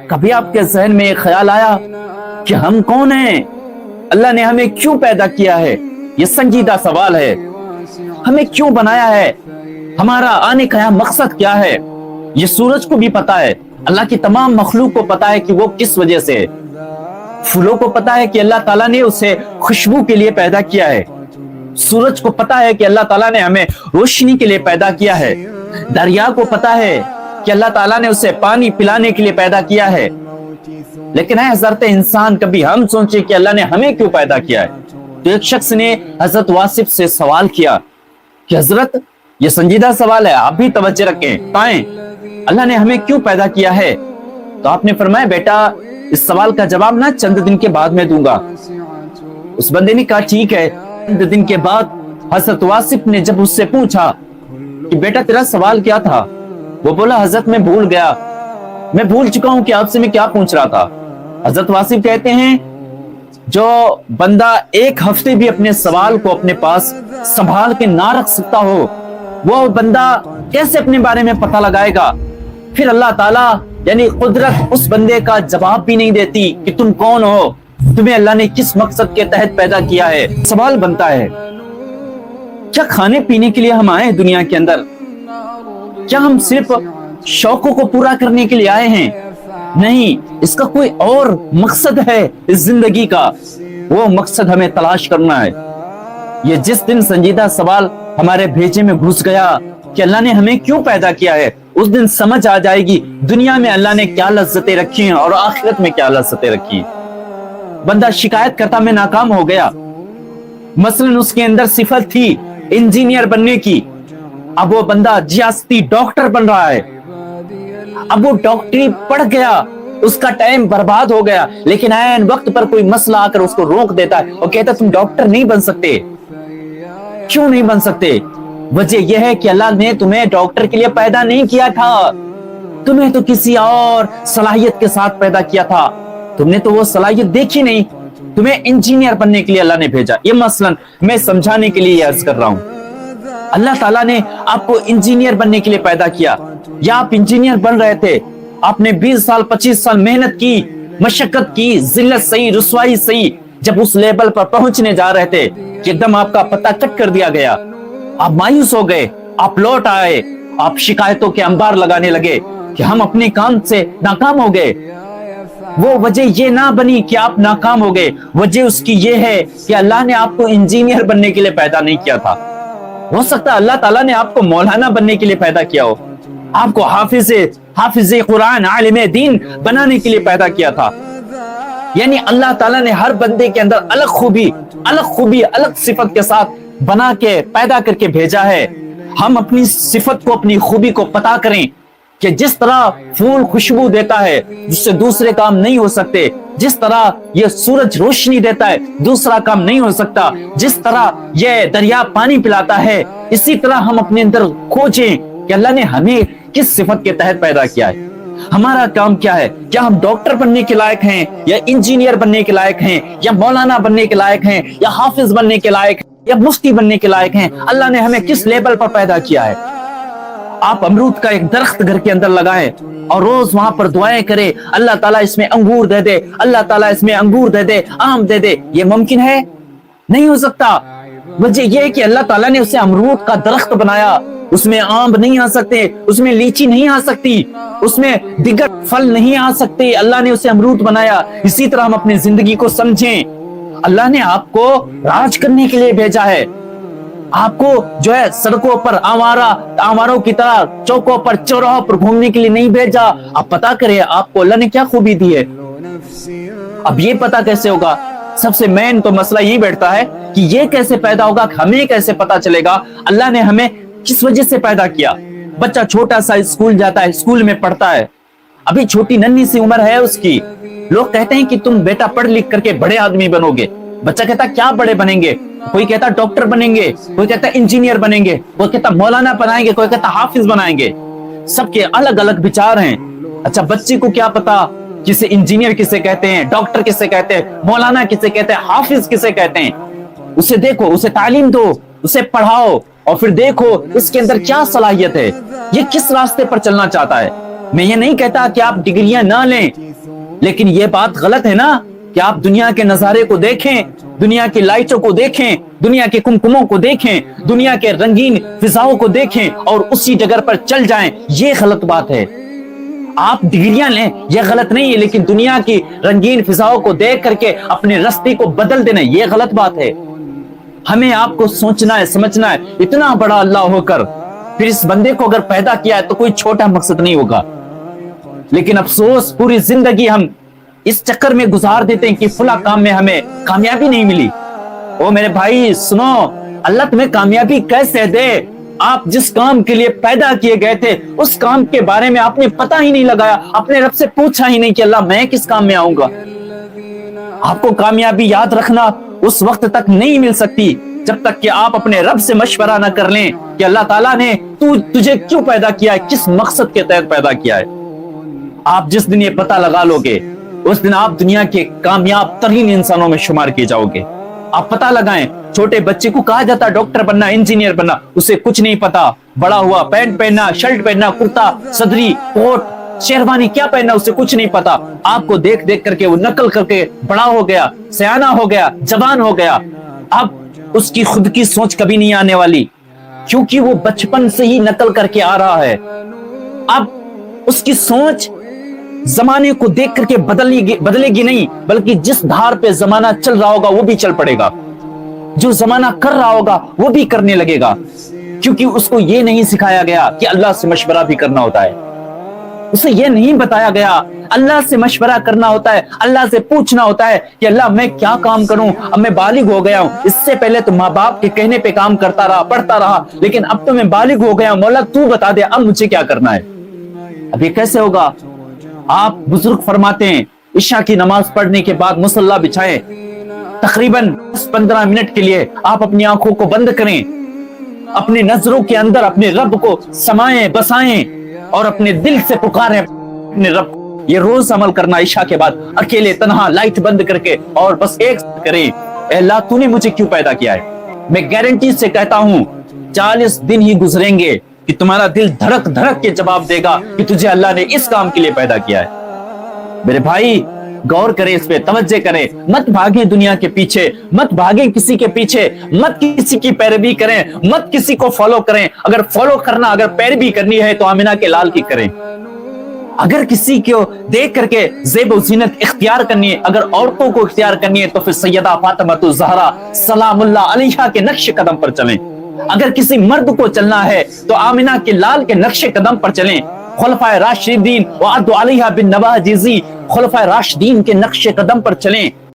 کبھی آپ کے ذہن میں ایک خیال آیا کہ ہم کون ہیں؟ اللہ نے ہمیں کیوں پیدا کیا ہے؟ یہ سنجیدہ سوال ہے۔ ہمیں کیوں بنایا ہے؟ ہمارا آنے کا یہاں مقصد کیا ہے؟ یہ سورج کو بھی پتا ہے، اللہ کی تمام مخلوق کو پتا ہے کہ وہ کس وجہ سے ہے۔ پھولوں کو پتا ہے کہ اللہ تعالیٰ نے اسے خوشبو کے لیے پیدا کیا ہے۔ سورج کو پتا ہے کہ اللہ تعالیٰ نے ہمیں روشنی کے لیے پیدا کیا ہے۔ دریا کو پتا ہے کہ اللہ تعالیٰ نے اسے پانی پلانے کے لیے پیدا کیا ہے۔ لیکن ہے حضرت انسان، کبھی ہم سوچے کہ اللہ نے ہمیں کیوں پیدا کیا ہے؟ تو ایک شخص نے حضرت واصف سے سوال کیا کہ حضرت یہ سنجیدہ سوال ہے، آپ بھی توجہ رکھیں، بتائیں اللہ نے ہمیں کیوں پیدا کیا ہے؟ تو آپ نے فرمایا بیٹا اس سوال کا جواب نہ چند دن کے بعد میں دوں گا۔ اس بندے نے کہا ٹھیک ہے۔ چند دن کے بعد حضرت واصف نے جب اس سے پوچھا کہ بیٹا تیرا سوال کیا تھا؟ وہ بولا حضرت میں بھول گیا، میں بھول چکا ہوں کہ آپ سے میں کیا پوچھ رہا تھا۔ حضرت واصف کہتے ہیں جو بندہ ایک ہفتے بھی اپنے سوال کو اپنے پاس سنبھال کے نہ رکھ سکتا ہو، وہ بندہ کیسے اپنے بارے میں پتہ لگائے گا؟ پھر اللہ تعالیٰ یعنی قدرت اس بندے کا جواب بھی نہیں دیتی کہ تم کون ہو، تمہیں اللہ نے کس مقصد کے تحت پیدا کیا ہے۔ سوال بنتا ہے کیا کھانے پینے کے لیے ہم آئے ہیں دنیا کے اندر؟ کیا ہم صرف شوقوں کو پورا کرنے کے لیے آئے ہیں؟ نہیں، اس کا کوئی اور مقصد ہے اس زندگی کا، وہ مقصد ہمیں تلاش کرنا ہے۔ یہ جس دن سنجیدہ سوال ہمارے بھیجے میں گھس گیا کہ اللہ نے ہمیں کیوں پیدا کیا ہے، اس دن سمجھ آ جائے گی دنیا میں اللہ نے کیا لذتیں رکھی ہیں اور آخرت میں کیا لذتیں رکھی ہیں۔ بندہ شکایت کرتا میں ناکام ہو گیا، مثلا اس کے اندر صفت تھی انجینئر بننے کی، اب وہ بندہ ریاستی ڈاکٹر بن رہا ہے، اب وہ ڈاکٹری پڑھ گیا، اس کا ٹائم برباد ہو گیا، لیکن عین وقت پر کوئی مسئلہ آ کر اس کو روک دیتا ہے اور کہتا ہے تم ڈاکٹر نہیں بن سکتے۔ کیوں نہیں بن سکتے؟ وجہ یہ ہے کہ اللہ نے تمہیں ڈاکٹر کے لیے پیدا نہیں کیا تھا، تمہیں تو کسی اور صلاحیت کے ساتھ پیدا کیا تھا، تم نے تو وہ صلاحیت دیکھی نہیں، تمہیں انجینئر بننے کے لیے اللہ نے بھیجا۔ یہ مثلا میں سمجھانے کے لیے یہ عرض کر رہا ہوں، اللہ تعالیٰ نے آپ کو انجینئر بننے کے لیے پیدا کیا، یا آپ انجینئر بن رہے تھے، آپ نے 20 سال 25 سال محنت کی، مشقت کی، ذلت سہی، رسوائی سہی، جب اس لیول پر پہنچنے جا رہے تھے کہ ایک دم آپ کا پتہ کٹ کر دیا گیا، آپ مایوس ہو گئے، آپ لوٹ آئے، آپ شکایتوں کے انبار لگانے لگے کہ ہم اپنے کام سے ناکام ہو گئے۔ وہ وجہ یہ نہ بنی کہ آپ ناکام ہو گئے، وجہ اس کی یہ ہے کہ اللہ نے آپ کو انجینئر بننے کے لیے پیدا نہیں کیا تھا۔ ہو سکتا ہے اللہ تعالیٰ نے آپ کو مولانا بننے کے لیے پیدا کیا ہو، آپ کو حافظ قرآن عالم دین بنانے کے لیے پیدا کیا تھا۔ یعنی اللہ تعالیٰ نے ہر بندے کے اندر الگ خوبی الگ صفت کے ساتھ بنا کے پیدا کر کے بھیجا ہے۔ ہم اپنی صفت کو اپنی خوبی کو پتا کریں کہ جس طرح پھول خوشبو دیتا ہے جس سے دوسرے کام نہیں ہو سکتے، جس طرح یہ سورج روشنی دیتا ہے دوسرا کام نہیں ہو سکتا، جس طرح یہ دریا پانی پلاتا ہے، اسی طرح ہم اپنے اندر کھوجیں کہ اللہ نے ہمیں کس صفت کے تحت پیدا کیا ہے، ہمارا کام کیا ہے، کیا ہم ڈاکٹر بننے کے لائق ہیں یا انجینئر بننے کے لائق ہیں یا مولانا بننے کے لائق ہیں یا حافظ بننے کے لائق ہیں یا مفتی بننے کے لائق ہیں، اللہ نے ہمیں کس لیول پر پیدا کیا ہے۔ آپ امرود کا ایک درخت گھر کے اندر لگائیں اور روز وہاں پر دعائیں کریں اللہ تعالیٰ اس میں انگور دے دے، اللہ تعالیٰ اس میں انگور دے دے، آم دے دے، یہ ممکن ہے؟ نہیں ہو سکتا۔ وجہ یہ ہے کہ اللہ تعالیٰ نے اسے امرود کا درخت بنایا، اس میں آم نہیں آ سکتے، اس میں لیچی نہیں آ سکتی، اس میں دیگر پھل نہیں آ سکتے، اللہ نے اسے امرود بنایا۔ اسی طرح ہم اپنی زندگی کو سمجھیں، اللہ نے آپ کو راج کرنے کے لیے بھیجا ہے، آپ کو جو ہے سڑکوں پر آواروں کی طرح چوکوں پر چوراہوں پر گھومنے کے لیے نہیں بھیجا۔ آپ پتا کریں آپ کو اللہ نے کیا خوبی دی ہے۔ اب یہ پتا کیسے ہوگا؟ سب سے مین تو مسئلہ یہی بیٹھتا ہے کہ یہ کیسے پیدا ہوگا، ہمیں کیسے پتا چلے گا اللہ نے ہمیں کس وجہ سے پیدا کیا۔ بچہ چھوٹا سا اسکول جاتا ہے، اسکول میں پڑھتا ہے، ابھی چھوٹی ننھی سی عمر ہے اس کی، لوگ کہتے ہیں کہ تم بیٹا پڑھ لکھ کر کے بڑے آدمی بنو گے، بچہ کہتا کیا بڑے بنیں گے، کوئی کہتا ڈاکٹر بنیں گے، کوئی کہتا انجینئر بنیں گے، کوئی کہتا مولانا بنائیں گے، کوئی کہتا حافظ بنائیں گے، سب کے الگ الگ وچار ہیں۔ اچھا بچے کو کیا پتا کسے انجینئر کسے کہتے ہیں، ڈاکٹر کسے کہتے ہیں، مولانا کسے کہتے ہیں، حافظ کسے کہتے ہیں؟ اسے دیکھو، اسے تعلیم دو، اسے پڑھاؤ اور پھر دیکھو اس کے اندر کیا صلاحیت ہے، یہ کس راستے پر چلنا چاہتا ہے۔ میں یہ نہیں کہتا کہ آپ ڈگریاں نہ لیں، لیکن یہ بات غلط ہے نا کہ آپ دنیا کے نظارے کو دیکھیں، دنیا کی لائٹوں کو دیکھیں، دنیا کے کمکموں کو دیکھیں، دنیا کے رنگین فضاؤں کو دیکھیں اور اسی ڈگر پر چل جائیں، یہ غلط بات ہے۔ آپ ڈگریاں لیں یہ غلط نہیں ہے، لیکن دنیا کی رنگین فضاؤں کو دیکھ کر کے اپنے راستے کو بدل دینا یہ غلط بات ہے۔ ہمیں آپ کو سوچنا ہے، سمجھنا ہے، اتنا بڑا اللہ ہو کر پھر اس بندے کو اگر پیدا کیا ہے تو کوئی چھوٹا مقصد نہیں ہوگا۔ لیکن افسوس پوری زندگی ہم اس چکر میں گزار دیتے ہیں کہ فلاں کام میں ہمیں کامیابی نہیں ملی۔ او میرے بھائی سنو، اللہ تمہیں کامیابی کیسے دے؟ آپ جس کام کے لیے پیدا کیے گئے تھے اس کام کے بارے میں آپ نے پتہ ہی نہیں لگایا، اپنے رب سے پوچھا ہی نہیں کہ اللہ میں کس کام میں آؤں گا۔ آپ کو کامیابی یاد رکھنا اس وقت تک نہیں مل سکتی جب تک کہ آپ اپنے رب سے مشورہ نہ کر لیں کہ اللہ تعالیٰ نے تجھے کیوں پیدا کیا ہے، کس مقصد کے تحت پیدا کیا ہے۔ آپ جس دن یہ پتہ لگا لو گے اس دن آپ دنیا کے کامیاب ترین انسانوں میں شمار کیے جاؤ گے۔ آپ پتہ لگائیں، چھوٹے بچے کو کہا جاتا ہے ڈاکٹر بننا، انجینئر بننا، اسے کچھ نہیں پتا، بڑا ہوا پینٹ پہننا، شرٹ پہننا، کرتا صدری، کوٹ، شیروانی کیا پہننا اسے کچھ نہیں پتا۔ آپ کو دیکھ دیکھ کر کے وہ نقل کر کے بڑا ہو گیا، سیانہ ہو گیا، جوان ہو گیا۔ اب اس کی خود کی سوچ کبھی نہیں آنے والی کیونکہ وہ بچپن سے ہی نقل کر کے آ رہا ہے۔ اب اس کی سوچ زمانے کو دیکھ کر کے بدلے گی نہیں، بلکہ جس دھار پہ زمانہ چل رہا ہوگا وہ بھی چل پڑے گا، جو زمانہ کر رہا ہوگا وہ بھی کرنے لگے گا، کیونکہ اس کو یہ نہیں سکھایا گیا کہ اللہ سے مشورہ بھی کرنا ہوتا ہے۔ اسے یہ نہیں بتایا گیا اللہ سے مشورہ کرنا ہوتا ہے، اللہ سے پوچھنا ہوتا ہے کہ اللہ میں کیا کام کروں، اب میں بالغ ہو گیا ہوں۔ اس سے پہلے تو ماں باپ کے کہنے پہ کام کرتا رہا، پڑھتا رہا، لیکن اب تو میں بالغ ہو گیا ہوں، مولا تو بتا دے اب مجھے کیا کرنا ہے۔ اب یہ کیسے ہوگا؟ آپ بزرگ فرماتے ہیں عشاء کی نماز پڑھنے کے بعد مصلی بچھائیں، تقریباً 15 منٹ کے لیے آپ اپنی آنکھوں کو بند کریں، اپنی نظروں کے اندر اپنے رب کو سمائیں بسائیں اور اپنے دل سے پکاریں اپنے رب کو۔ یہ روز عمل کرنا، عشاء کے بعد اکیلے تنہا لائٹ بند کر کے اور بس ایک کریں، اے اللہ تو نے مجھے کیوں پیدا کیا ہے؟ میں گارنٹی سے کہتا ہوں 40 دن ہی گزریں گے کہ تمہارا دل دھڑک دھڑک کے جواب دے گا کہ تجھے اللہ نے اس کام کے لیے پیدا کیا ہے۔ میرے بھائی غور کریں، اس پہ توجہ کریں، مت بھاگیں دنیا کے پیچھے، مت بھاگیں کسی کے پیچھے، مت کسی کی پیروی کریں، مت کسی کو فالو کریں۔ اگر فالو کرنا، اگر پیروی کرنی ہے تو آمنہ کے لال کی کریں۔ اگر کسی کو دیکھ کر کے زیب و زینت اختیار کرنی ہے، اگر عورتوں کو اختیار کرنی ہے تو پھر سیدہ فاطمہ الزہرا سلام اللہ علیہا کے نقش قدم پر چلیں۔ اگر کسی مرد کو چلنا ہے تو آمنہ کے لال کے نقش قدم پر چلیں۔ خلفائے راشدین وعدوا علیہا بالنواجذ، خلفائے راشدین کے نقش قدم پر چلیں۔